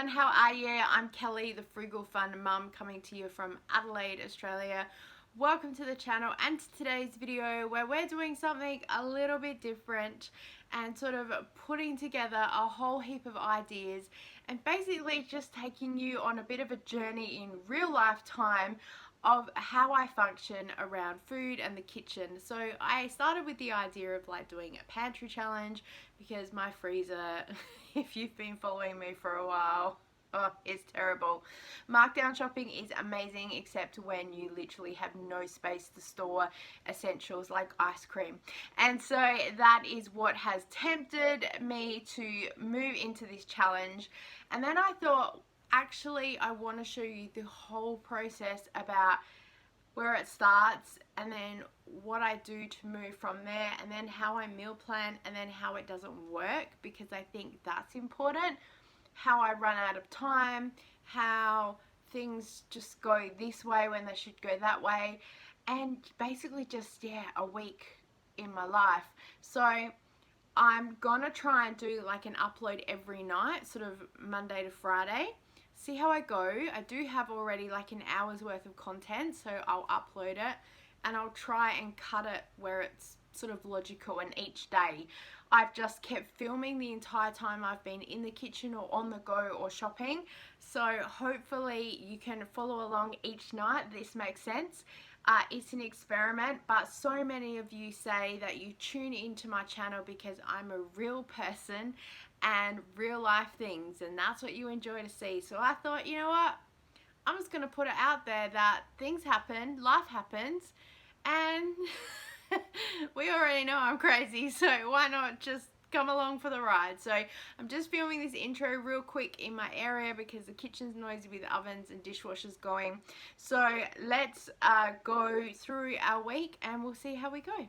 everyone, how are you? I'm Kelly, the Frugal Fun Mum, coming to you from Adelaide, Australia. Welcome to the channel and to today's video where we're doing something a little bit different and sort of putting together a whole heap of ideas and basically just taking you on a bit of a journey in real life time of how I function around food and the kitchen. So I started with the idea of like doing a pantry challenge because my freezer, if you've been following me for a while, it's terrible. Markdown shopping is amazing except when you literally have no space to store essentials like ice cream. And so that is what has tempted me to move into this challenge. And then I thought, actually, I want to show you the whole process about where it starts and then what I do to move from there, and then how I meal plan, and then how it doesn't work, because I think that's important. How I run out of time, how things just go this way when they should go that way, and basically just, yeah, a week in my life. So I'm gonna try and do like an upload every night, sort of Monday to Friday. See how I go. I do have already like an hour's worth of content, so I'll upload it and I'll try and cut it where it's sort of logical, and each day I've just kept filming the entire time I've been in the kitchen or on the go or shopping. So hopefully you can follow along each night. This makes sense. It's an experiment, but so many of you say that you tune into my channel because I'm a real person and real life things, and that's what you enjoy to see. So I thought, you know what, I'm just going to put it out there that things happen, life happens, and we already know I'm crazy, so why not just come along for the ride. So I'm just filming this intro real quick in my area because the kitchen's noisy with ovens and dishwashers going. So let's go through our week and we'll see how we go.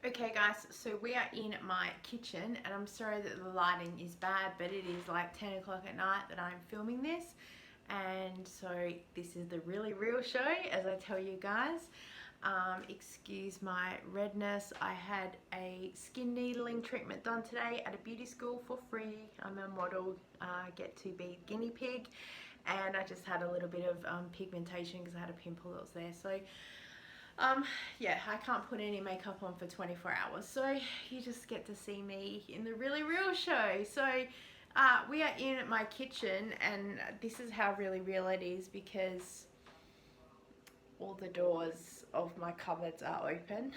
Okay guys, so we are in my kitchen, and I'm sorry that the lighting is bad, but it is like 10 o'clock at night that I'm filming this, and so this is the really real show, as I tell you guys. Excuse my redness. I had a skin needling treatment done today at a beauty school for free. I'm a model, get to be guinea pig, and I just had a little bit of pigmentation because I had a pimple that was there. So yeah, I can't put any makeup on for 24 hours, so you just get to see me in the really real show. So we are in my kitchen, and this is how really real it is because all the doors of my cupboards are open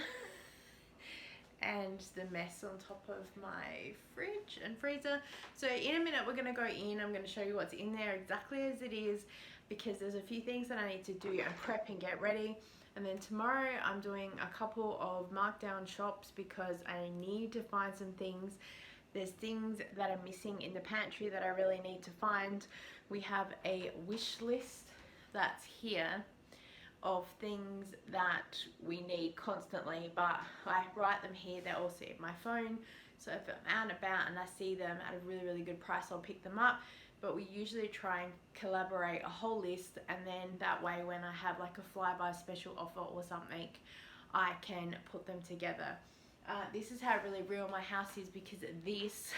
and the mess on top of my fridge and freezer. So in a minute we're going to go in. I'm going to show you what's in there exactly as it is, because there's a few things that I need to do and prep and get ready. And then tomorrow I'm doing a couple of markdown shops because I need to find some things. There's things that are missing in the pantry that I really need to find. We have a wish list that's here of things that we need constantly, but I write them here. They're also in my phone, so if I'm out and about and I see them at a really, really good price, I'll pick them up. But we usually try and collaborate a whole list, and then that way when I have like a flyby special offer or something, I can put them together. This is how really real my house is, because this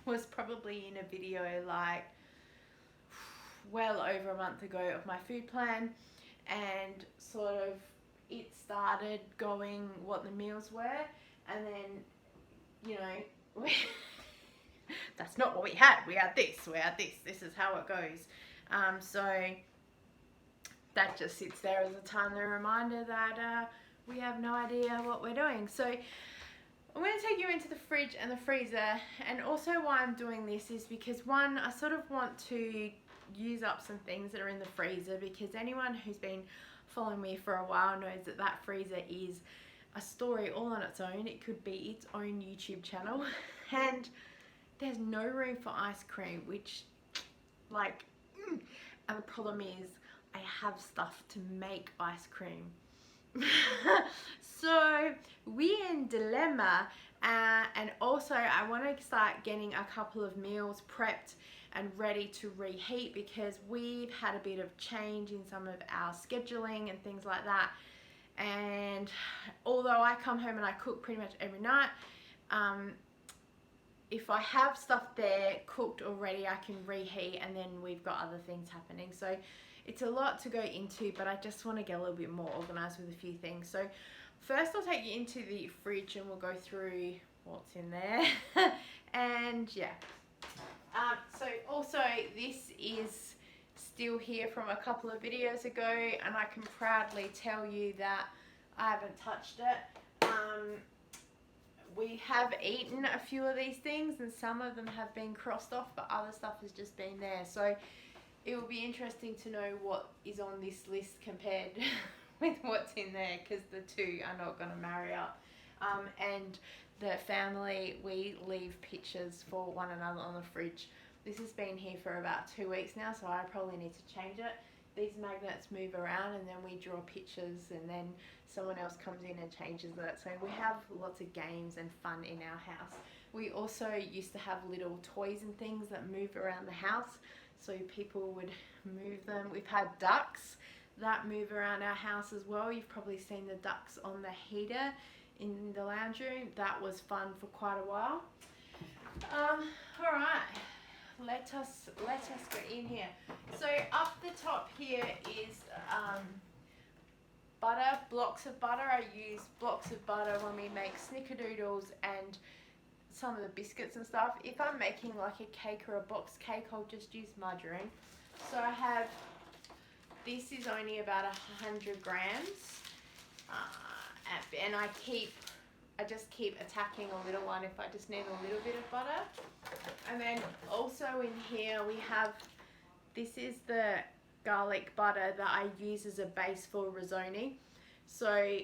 was probably in a video like well over a month ago of my food plan, and sort of it started going what the meals were, and then, you know, that's not what we had. We had this, this is how it goes. So that just sits there as a timely reminder that we have no idea what we're doing. So I'm going to take you into the fridge and the freezer, and also why I'm doing this is because, one, I sort of want to use up some things that are in the freezer, because anyone who's been following me for a while knows that that freezer is a story all on its own. It could be its own YouTube channel, and there's no room for ice cream, which, like, and the problem is I have stuff to make ice cream. So we're in dilemma, and also I want to start getting a couple of meals prepped and ready to reheat, because we've had a bit of change in some of our scheduling and things like that. And although I come home and I cook pretty much every night, if I have stuff there cooked already, I can reheat, and then we've got other things happening. So it's a lot to go into, but I just want to get a little bit more organized with a few things. So first I'll take you into the fridge and we'll go through what's in there. And yeah. So also this is still here from a couple of videos ago, and I can proudly tell you that I haven't touched it. We have eaten a few of these things and some of them have been crossed off, but other stuff has just been there. So it will be interesting to know what is on this list compared with what's in there, because the two are not going to marry up. And the family, we leave pictures for one another on the fridge. This has been here for about 2 weeks now, so I probably need to change it. These magnets move around and then we draw pictures and then someone else comes in and changes it. So we have lots of games and fun in our house. We also used to have little toys and things that move around the house, so people would move them. We've had ducks that move around our house as well. You've probably seen the ducks on the heater in the lounge room. That was fun for quite a while. All right. Let us go in here. So up the top here is butter, blocks of butter. I use blocks of butter when we make snickerdoodles and some of the biscuits and stuff. If I'm making like a cake or a box cake, I'll just use margarine. So I have, this is only about 100 grams, and I just keep attacking a little one if I just need a little bit of butter. And then also in here we have, this is the garlic butter that I use as a base for risotto. So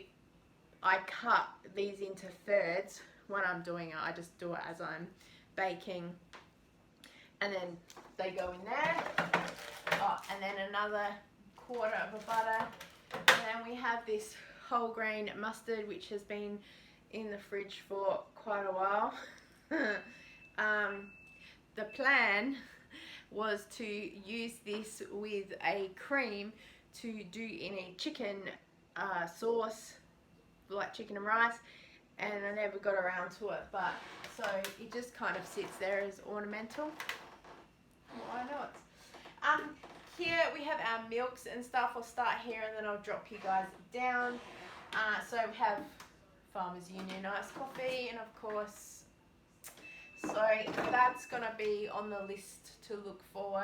I cut these into thirds when I'm doing it. I just do it as I'm baking, and then they go in there. Oh, and then another quarter of a butter. And then we have this whole grain mustard, which has been in the fridge for quite a while. The plan was to use this with a cream to do in a chicken sauce, like chicken and rice, and I never got around to it, but so it just kind of sits there as ornamental. Why not? Here we have our milks and stuff. I'll start here and then I'll drop you guys down. So we have Farmers Union iced coffee, and of course, so that's gonna be on the list to look for.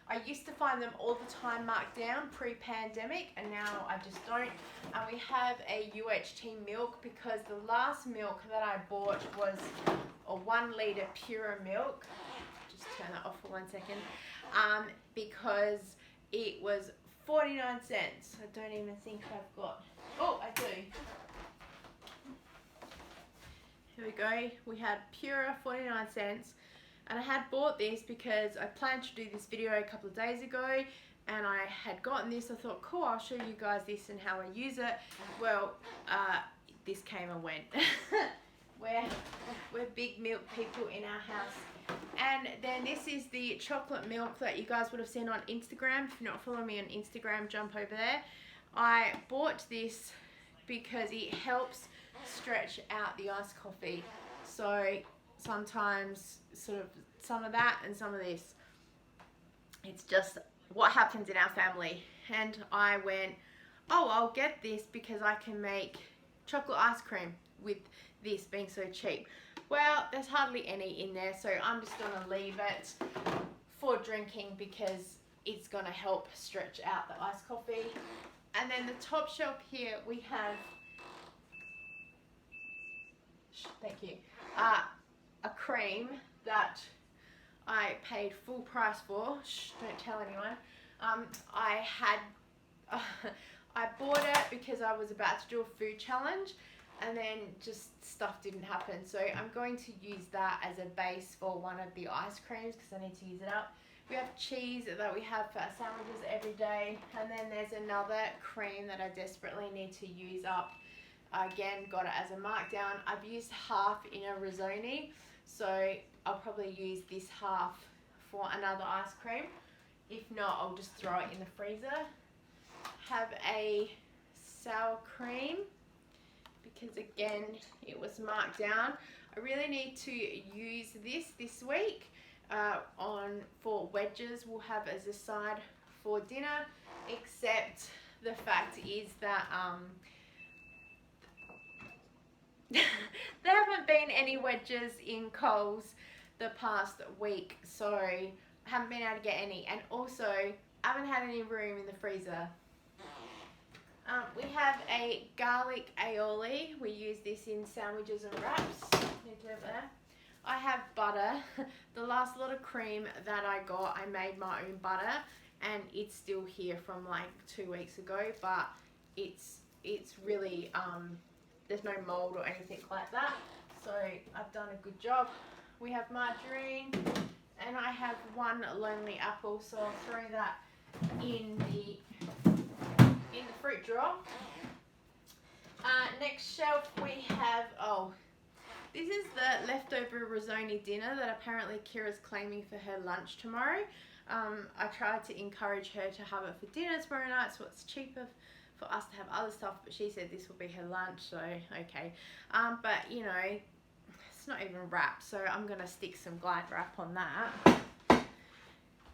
I used to find them all the time marked down pre-pandemic, and now I just don't. And we have a UHT milk, because the last milk that I bought was a 1 litre pure milk. Just turn that off for 1 second. Because it was 49 cents. I don't even think I've got, oh, I do. Here we go. We had pure 49 cents. And I had bought this because I planned to do this video a couple of days ago, and I had gotten this. I thought, cool, I'll show you guys this and how I use it. Well, this came and went. We're big milk people in our house. And then this is the chocolate milk that you guys would have seen on Instagram. If you're not following me on Instagram, jump over there. I bought this because it helps stretch out the iced coffee. So sometimes sort of some of that and some of this. It's just what happens in our family. And I went, oh, I'll get this because I can make chocolate ice cream with this being so cheap. Well, there's hardly any in there, so I'm just going to leave it for drinking because it's going to help stretch out the iced coffee. And then the top shelf here we have, thank you, a cream that I paid full price for. Shh, don't tell anyone. I bought it because I was about to do a food challenge, and then just stuff didn't happen. So I'm going to use that as a base for one of the ice creams because I need to use it up. We have cheese that we have for our sandwiches every day. And then there's another cream that I desperately need to use up. Again, got it as a markdown. I've used half in a risotto, so I'll probably use this half for another ice cream. If not, I'll just throw it in the freezer. Have a sour cream, because again, it was marked down. I I really need to use this week for wedges. We'll have as a side for dinner, except the fact is that there haven't been any wedges in Coles the past week, so I haven't been able to get any, and also I haven't had any room in the freezer. We have a garlic aioli. We use this in sandwiches and wraps. I have butter. The last lot of cream that I got, I made my own butter, and it's still here from like 2 weeks ago, but it's really there's no mold or anything like that, so I've done a good job. We have margarine, and I have one lonely apple, so I'll throw that in the fruit drawer. Next shelf we have, this is the leftover risotto dinner that apparently Kira's claiming for her lunch tomorrow. I tried to encourage her to have it for dinner tomorrow night, so it's cheaper for us to have other stuff, but she said this will be her lunch, so okay. But you know, it's not even wrapped, so I'm gonna stick some Glide wrap on that.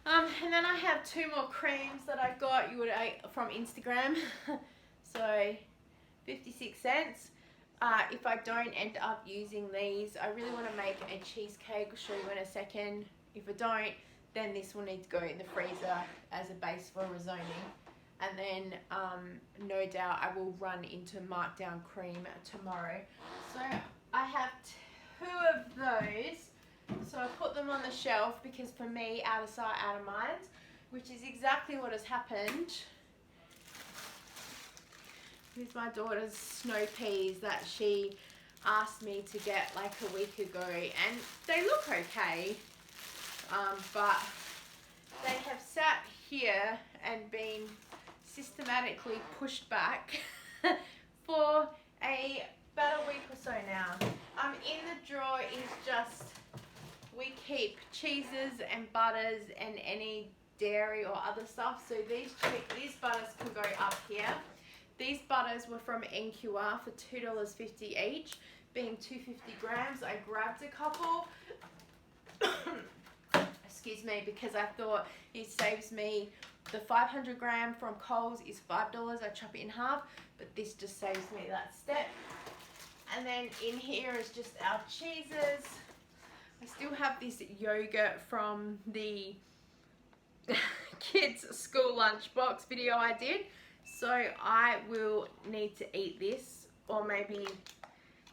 And then I have 2 more creams that I got from Instagram. So 56 cents. If I don't end up using these, I really want to make a cheesecake. I'll show you in a second. If I don't, then this will need to go in the freezer as a base for risotto. And then no doubt I will run into Markdown cream tomorrow. So I have 2 of those. So I put them on the shelf because for me, out of sight, out of mind, which is exactly what has happened with my daughter's snow peas that she asked me to get like a week ago, and they look okay, but they have sat here and been systematically pushed back for about a week or so now. In the drawer is just, we keep cheeses and butters and any dairy or other stuff. So these butters can go up here. These butters were from Nqr for $2.50 each, being 250 grams. I grabbed a couple, excuse me, because I thought it saves me. The 500 gram from Coles is $5. I chop it in half, but this just saves me that step. And then in here is just our cheeses. I still have this yogurt from the kids' school lunchbox video I did. So I will need to eat this, or maybe,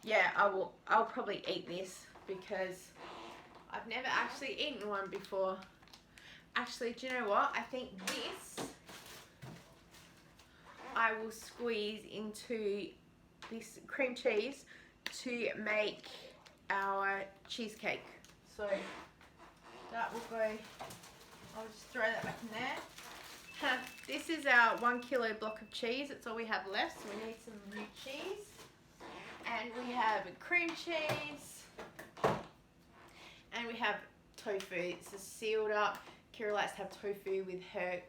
yeah, I'll probably eat this because I've never actually eaten one before. Actually, do you know what? I think this I will squeeze into this cream cheese to make our cheesecake. So that will go, I'll just throw that back in there. This is our 1 kilo block of cheese. That's all we have left, so we need some new cheese. And we have cream cheese. And we have tofu. It's sealed up. Kira likes to have tofu with her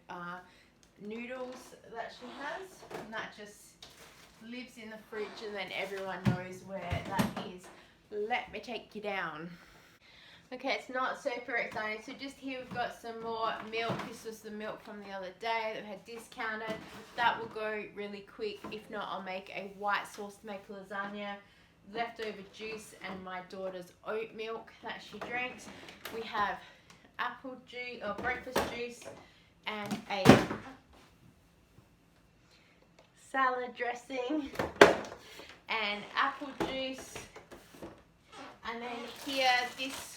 noodles that she has. And that just lives in the fridge, and then everyone knows where that is. Let me take you down. Okay, it's not super exciting. So just here we've got some more milk. This was the milk from the other day that we had discounted. That will go really quick. If not, I'll make a white sauce to make lasagna. Leftover juice and my daughter's oat milk that she drinks. We have apple juice or breakfast juice and a salad dressing and apple juice. And then here, this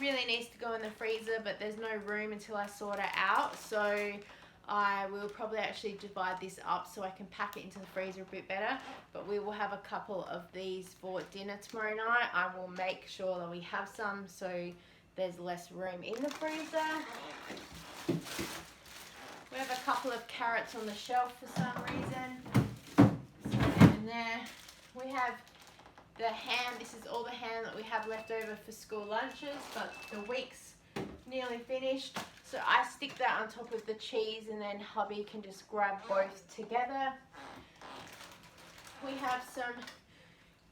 really needs to go in the freezer, but there's no room until I sort it out. So I will probably actually divide this up so I can pack it into the freezer a bit better. But we will have a couple of these for dinner tomorrow night. I will make sure that we have some so there's less room in the freezer. We have a couple of carrots on the shelf for some reason. So in there. We have the ham. This is all the ham that we have left over for school lunches, but the week's nearly finished. So I stick that on top of the cheese, and then hubby can just grab both together. We have some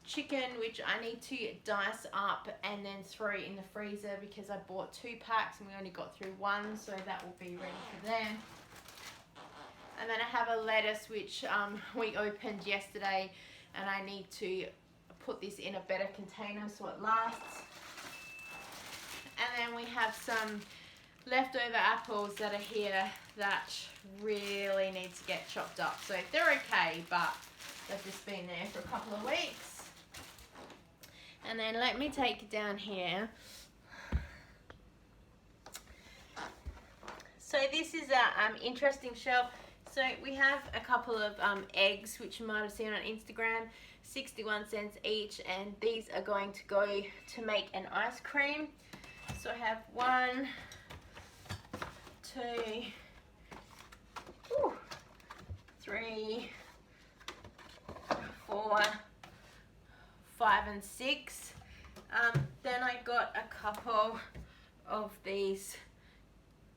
chicken, which I need to dice up and then throw in the freezer because I bought 2 packs and we only got through 1, so that will be ready for them. And then I have a lettuce which we opened yesterday, and I need to put this in a better container so it lasts. And then we have some leftover apples that are here that really need to get chopped up. So they're okay, but they've just been there for a couple of weeks. And then let me take down here. So this is a interesting shelf. So we have a couple of eggs, which you might have seen on Instagram, 61 cents each, and these are going to go to make an ice cream. So I have 1, 2, 3, 4, 5 and 6. Then I got a couple of these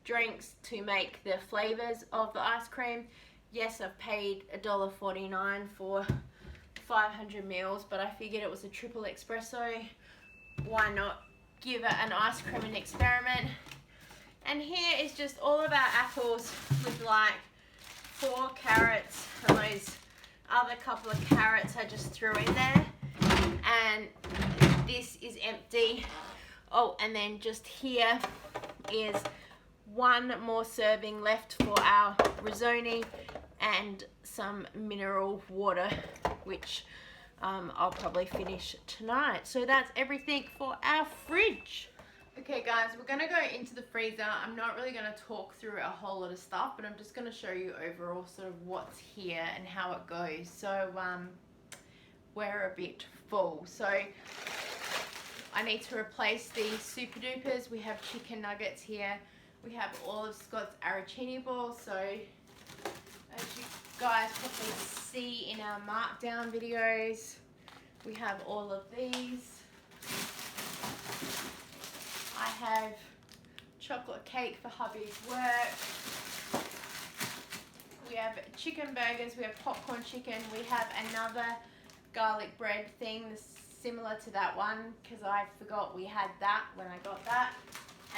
drinks to make the flavors of the ice cream. Yes, I've paid $1.49 for 500 mils, but I figured it was a triple espresso. Why not give it an ice cream and experiment? And here is just all of our apples with like 4 carrots, and those other couple of carrots I just threw in there. And this is empty. Oh, and then just here is 1 more serving left for our risotto and some mineral water, which I'll probably finish tonight. So that's everything for our fridge. Okay guys, we're going to go into the freezer. I'm not really going to talk through a whole lot of stuff, but I'm just going to show you overall sort of what's here and how it goes. So we're a bit full. So I need to replace the Super Dupers. We have chicken nuggets here. We have all of Scott's arancini balls. So as you guys probably see in our Markdown videos, we have all of these. I have chocolate cake for hubby's work. We have chicken burgers. We have popcorn chicken. We have another garlic bread thing similar to that one because I forgot we had that when I got that.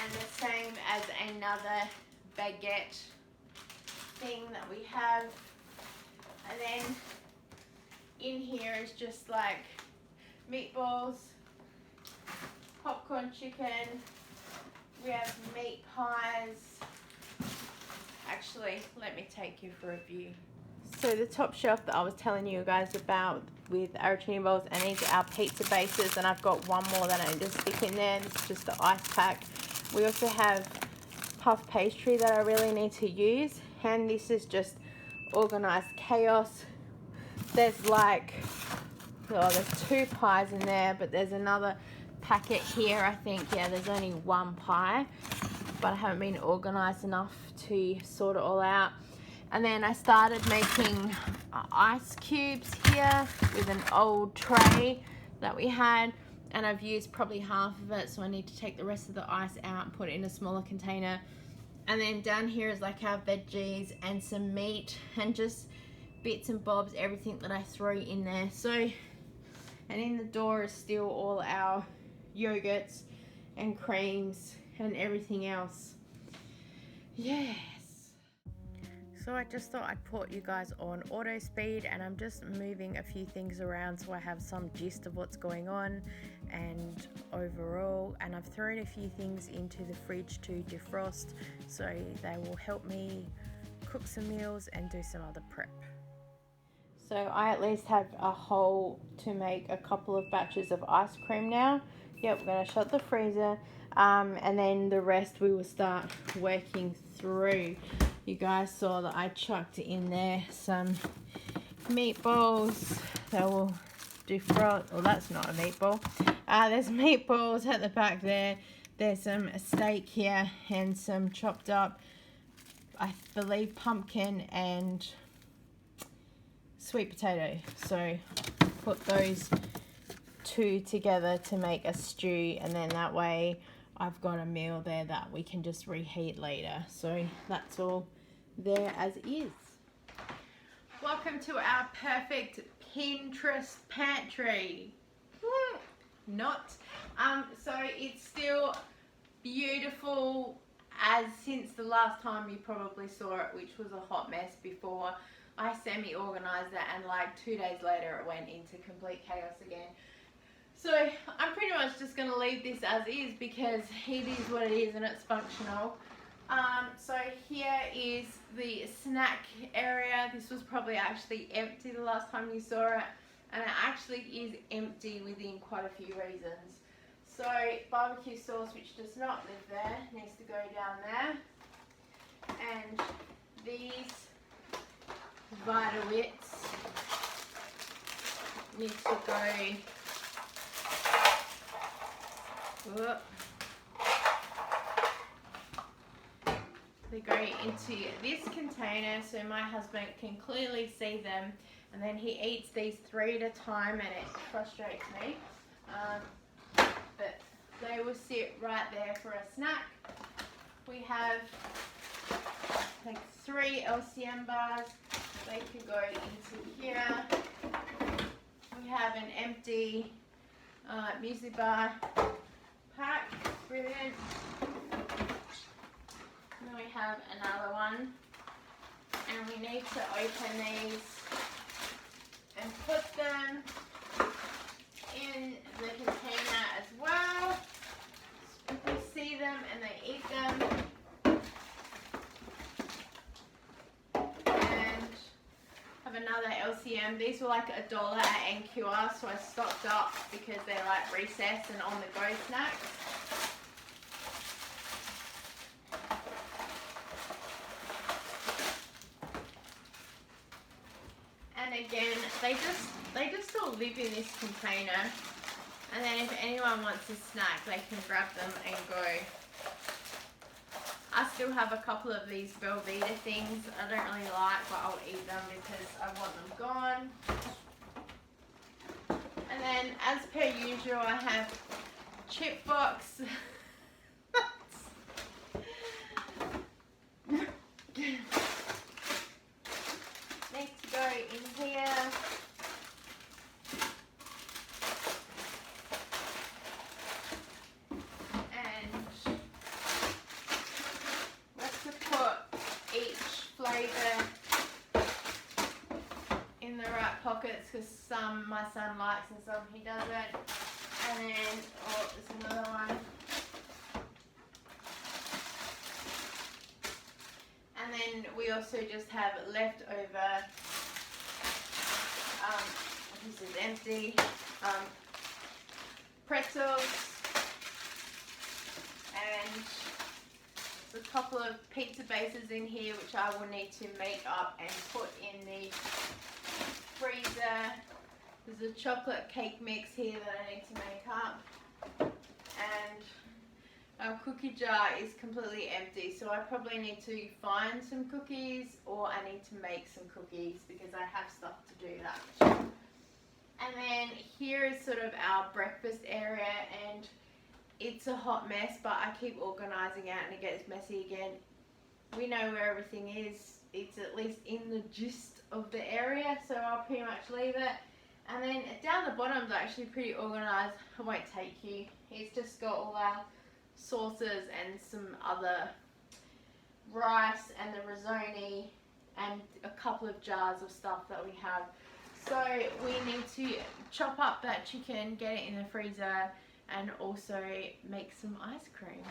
And the same as another baguette thing that we have. And then in here is just like meatballs, popcorn chicken, we have meat pies. Actually, let me take you for a view. So the top shelf that I was telling you guys about with arancini balls, and these are our pizza bases, and I've got 1 more that I need to stick in there. This is just the ice pack. We also have puff pastry that I really need to use, and this is just organized chaos. There's like, oh, there's 2 pies in there, but there's another packet here, I think. Yeah, there's only 1 pie, but I haven't been organized enough to sort it all out. And then I started making ice cubes here with an old tray that we had, and I've used probably half of it, so I need to take the rest of the ice out and put it in a smaller container. And then down here is like our veggies and some meat and just bits and bobs, everything that I throw in there. So, and in the door is still all our yogurts and creams and everything else. Yes. So I just thought I'd put you guys on auto speed, and I'm just moving a few things around so I have some gist of what's going on and overall. And I've thrown a few things into the fridge to defrost so they will help me cook some meals and do some other prep. So I at least have a hole to make a couple of batches of ice cream now. Yep, we're going to shut the freezer, and then the rest we will start working through. You guys saw that I chucked in there some meatballs that will defrost. Oh, that's not a meatball. There's meatballs at the back there. There's some steak here and some chopped up, I believe, pumpkin and sweet potato. So put those 2 together to make a stew, and then that way I've got a meal there that we can just reheat later. So that's all there as is. Welcome to our perfect Pinterest pantry. not. So it's still beautiful as since the last time you probably saw it, which was a hot mess before I semi-organized it, and like 2 days later it went into complete chaos again. So I'm pretty much just going to leave this as is because it is what it is and it's functional. So here is the snack area. This was probably actually empty the last time you saw it, and it actually is empty within quite a few reasons. So barbecue sauce, which does not live there, needs to go down there. And these Vita-Wits need to go, whoop, they go into this container so my husband can clearly see them, and then he eats these 3 at a time and it frustrates me. But they will sit right there for a snack. We have like 3 LCM bars. They can go into here. We have an empty muesli bar pack. Brilliant. And then we have another one. And we need to open these and put them in the container as well. People see them and they eat them. And have another LCM. These were like $1 at Nqr, so I stocked up because they're like recess and on the go snacks. And again, they just all live in this container, and then if anyone wants a snack they can grab them and go. I still have a couple of these Velveeta things I don't really like, but I'll eat them because I want them gone. And then as per usual I have chip box. Needs to go in here. And let's put each flavour in the right pockets, because some my son likes and some he doesn't. And then, oh, there's another one. And then we also just have leftover, this is empty, pretzels, and there's a couple of pizza bases in here which I will need to make up and put in the freezer. There's a chocolate cake mix here that I need to make up, and our cookie jar is completely empty, so I probably need to find some cookies, or I need to make some cookies because I have stuff to do that. And then here is sort of our breakfast area, and it's a hot mess, but I keep organising it and it gets messy again. We know where everything is. It's at least in the gist of the area, so I'll pretty much leave it. And then down the bottom is actually pretty organised. I won't take you. It's just got all our sauces and some other rice and the risotto and a couple of jars of stuff that we have. So we need to chop up that chicken, get it in the freezer, and also make some ice cream.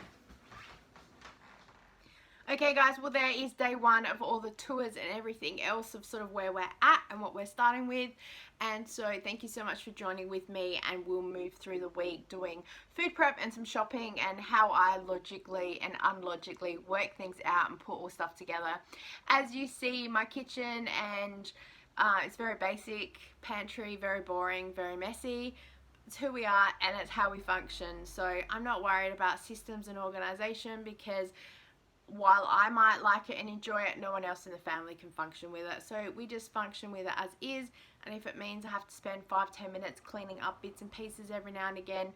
Okay guys, well there is day one of all the tours and everything else of sort of where we're at and what we're starting with. And so thank you so much for joining with me, and we'll move through the week doing food prep and some shopping and how I logically and unlogically work things out and put all stuff together. As you see, my kitchen and it's very basic, pantry, very boring, very messy. It's who we are and it's how we function. So I'm not worried about systems and organisation, because while I might like it and enjoy it, no one else in the family can function with it. So we just function with it as is, and if it means I have to spend 5-10 minutes cleaning up bits and pieces every now and again,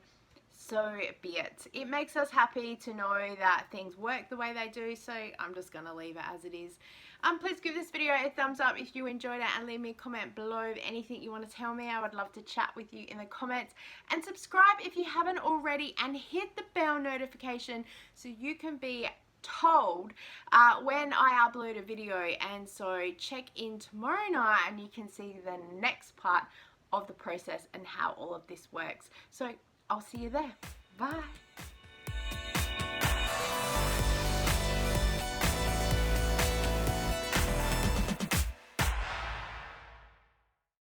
so be it. It makes us happy to know that things work the way they do, so I'm just going to leave it as it is. Please give this video a thumbs up if you enjoyed it, and leave me a comment below of anything you want to tell me. I would love to chat with you in the comments, and subscribe if you haven't already, and hit the bell notification so you can be told when I upload a video. And so check in tomorrow night and you can see the next part of the process and how all of this works. So I'll see you there. Bye.